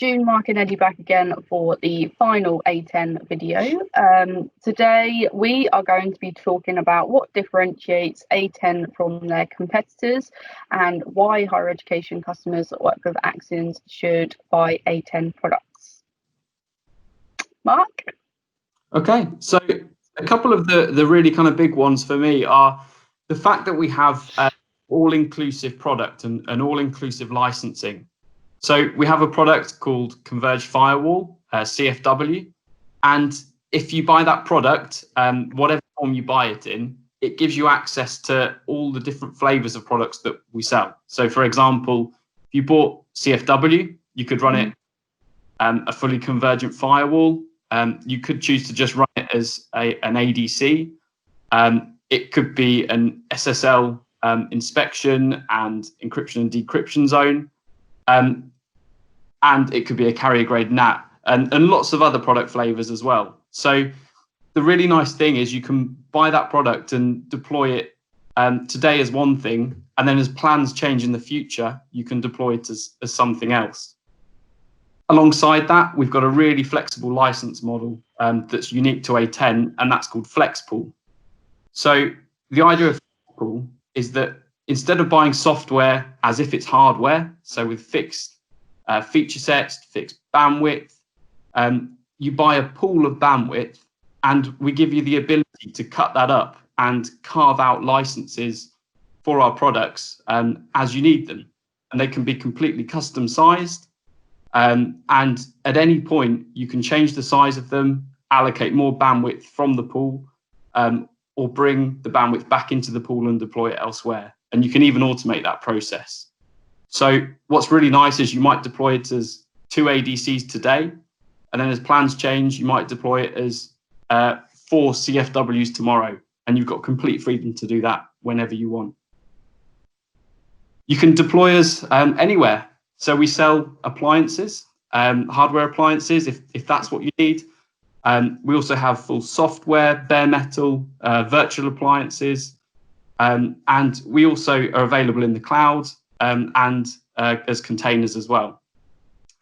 June, Mark and Eddie back again for the final A10 video. Today we are going to be talking about what differentiates A10 from their competitors and why higher education customers that work with Axians should buy A10 products. Mark? Okay, so a couple of the really kind of big ones for me are the fact that we have all-inclusive product and all-inclusive licensing. So we have a product called Converged Firewall, CFW, and if you buy that product, whatever form you buy it in, it gives you access to all the different flavors of products that we sell. So for example, if you bought CFW, you could run it a fully convergent firewall. You could choose to just run it as an ADC. It could be an SSL inspection and encryption and decryption zone. And it could be a carrier grade NAT and lots of other product flavors as well. So the really nice thing is you can buy that product and deploy it today as one thing, and then as plans change in the future, you can deploy it as something else. Alongside that, we've got a really flexible license model that's unique to A10, and that's called FlexPool. So the idea of FlexPool is that instead of buying software as if it's hardware, so with fixed feature sets, fixed bandwidth, you buy a pool of bandwidth, and we give you the ability to cut that up and carve out licenses for our products as you need them. And they can be completely custom sized. And at any point, you can change the size of them, allocate more bandwidth from the pool, or bring the bandwidth back into the pool and deploy it elsewhere. And you can even automate that process. So what's really nice is you might deploy it as 2 ADCs today, and then as plans change, you might deploy it as 4 CFWs tomorrow, and you've got complete freedom to do that whenever you want. You can deploy us anywhere. So we sell appliances, hardware appliances, if that's what you need. We also have full software, bare metal, virtual appliances, and we also are available in the cloud and as containers as well.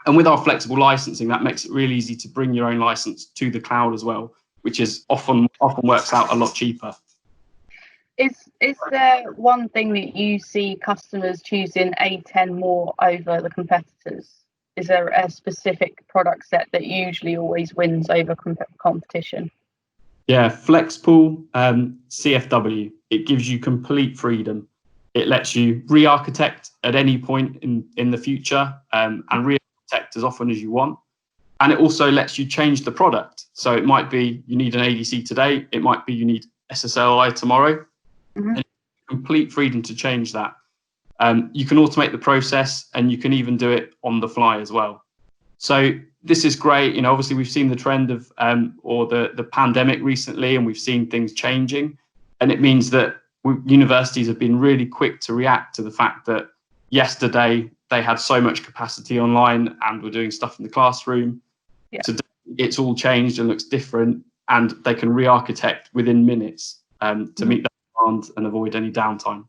And with our flexible licensing, that makes it really easy to bring your own license to the cloud as well, which is often works out a lot cheaper. Is there one thing that you see customers choosing A10 more over the competitors? Is there a specific product set that usually always wins over competition? Yeah, FlexPool CFW, it gives you complete freedom. It lets you re-architect at any point in the future and re-architect as often as you want. And it also lets you change the product. So it might be you need an ADC today. It might be you need SSLI tomorrow. And complete freedom to change that. You can automate the process, and you can even do it on the fly as well. So this is great. You know, obviously we've seen the trend of or the pandemic recently, and we've seen things changing. And it means that universities have been really quick to react to the fact that yesterday they had so much capacity online and were doing stuff in the classroom. Yeah. Today it's all changed and looks different, and they can re-architect within minutes to meet that demand and avoid any downtime.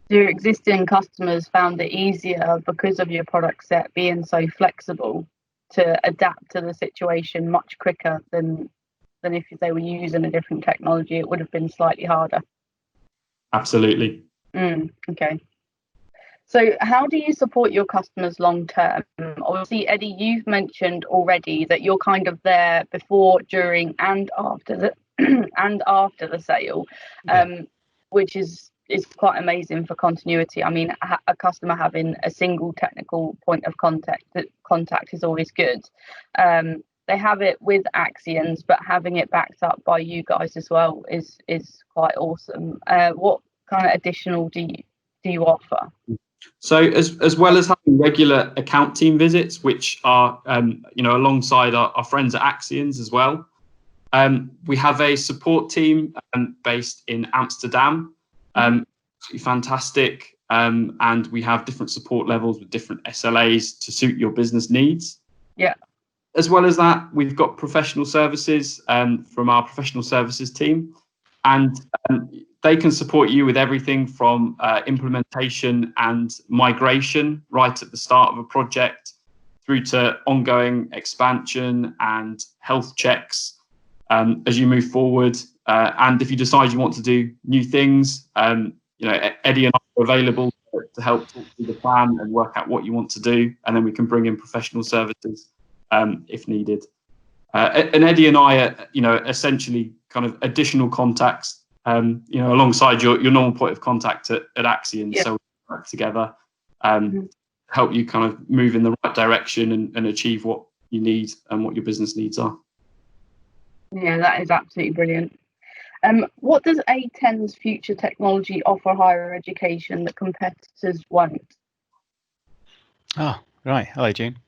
Your existing customers found it easier because of your product set being so flexible to adapt to the situation much quicker than if they were using a different technology. It would have been slightly harder. Absolutely. Okay. So how do you support your customers long term? Obviously, Eddie, you've mentioned already that you're kind of there before, during, and after the sale, which is quite amazing for continuity. I mean, a customer having a single technical point of contact is always good. They have it with Axians, but having it backed up by you guys as well is quite awesome. What kind of additional do you offer? So as well as having regular account team visits, which are alongside our friends at Axians as well, we have a support team based in Amsterdam. Fantastic, and we have different support levels with different SLAs to suit your business needs. Yeah. As well as that, we've got professional services from our professional services team, and they can support you with everything from implementation and migration right at the start of a project through to ongoing expansion and health checks as you move forward. And if you decide you want to do new things, Eddie and I are available to help talk through the plan and work out what you want to do, and then we can bring in professional services if needed. And Eddie and I are, essentially kind of additional contacts, alongside your normal point of contact at Axians. Yeah. So we work together, help you kind of move in the right direction and achieve what you need and what your business needs are. Yeah, that is absolutely brilliant. What does A10's future technology offer higher education that competitors won't? Oh, right. Hello, June.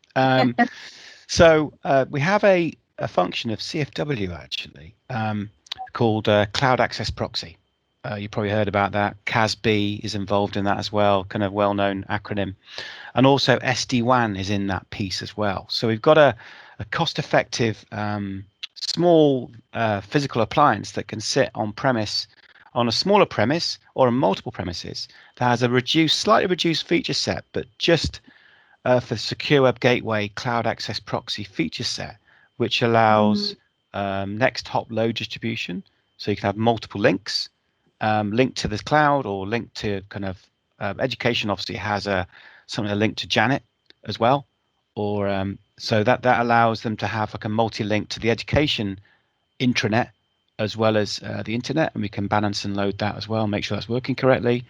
So we have a function of CFW actually called Cloud Access Proxy. You probably heard about that. CASB is involved in that as well, kind of well-known acronym. And also SD-WAN is in that piece as well. So we've got a cost-effective small physical appliance that can sit on premise on a smaller premise or on multiple premises that has a slightly reduced feature set, but just for Secure Web Gateway Cloud Access Proxy feature set, which allows next hop load distribution. So you can have multiple links linked to the cloud or linked to kind of education. Obviously has something linked to Janet as well, or so that allows them to have like a multi-link to the education intranet as well as the internet, and we can balance and load that as well, make sure that's working correctly.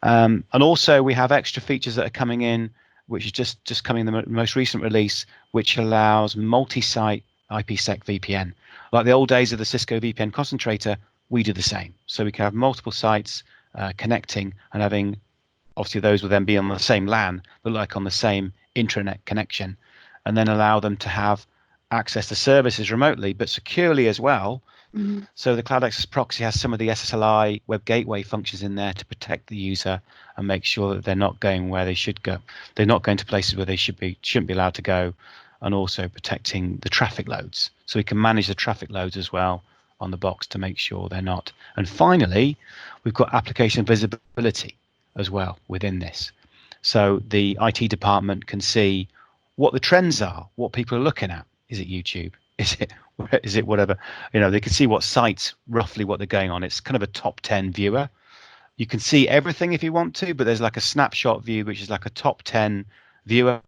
And also we have extra features that are coming in, which is just coming in the most recent release, which allows multi-site IPsec VPN. Like the old days of the Cisco VPN concentrator, we do the same. So we can have multiple sites connecting and having, obviously those will then be on the same LAN, but like on the same intranet connection, and then allow them to have access to services remotely, but securely as well. So the Cloud Access Proxy has some of the SSLI web gateway functions in there to protect the user and make sure that they're not going where they should go. They're not going to places where they shouldn't be allowed to go, and also protecting the traffic loads. So we can manage the traffic loads as well on the box to make sure they're not. And finally, we've got application visibility as well within this. So the IT department can see what the trends are, what people are looking at. Is it YouTube? Is it whatever? They can see what sites, roughly what they're going on. It's kind of a top 10 viewer. You can see everything if you want to, but there's like a snapshot view, which is like a top 10 viewer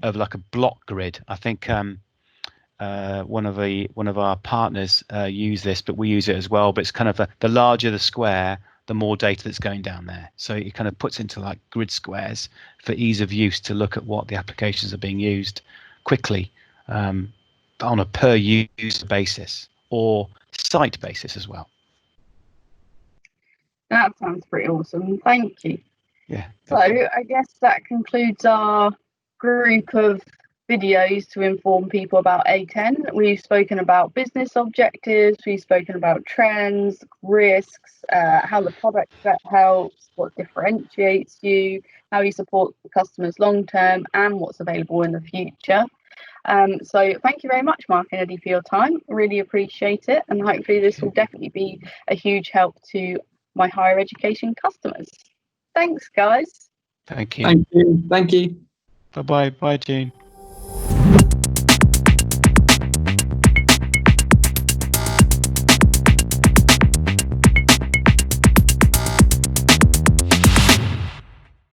of like a block grid. I think one of our partners use this, but we use it as well. But it's kind of the larger the square, the more data that's going down there. So it kind of puts into like grid squares for ease of use to look at what the applications are being used quickly on a per user basis or site basis as well. That sounds pretty awesome. Thank you. Yeah. So I guess that concludes our group of videos to inform people about A10. We've spoken about business objectives, we've spoken about trends, risks, how the product helps, what differentiates you, how you support the customers long term, and what's available in the future. So thank you very much, Mark and Eddie, for your time. Really appreciate it, and hopefully this will definitely be a huge help to my higher education customers. Thanks, guys. Thank you. Thank you. Thank you. Bye-bye. Bye, Jane.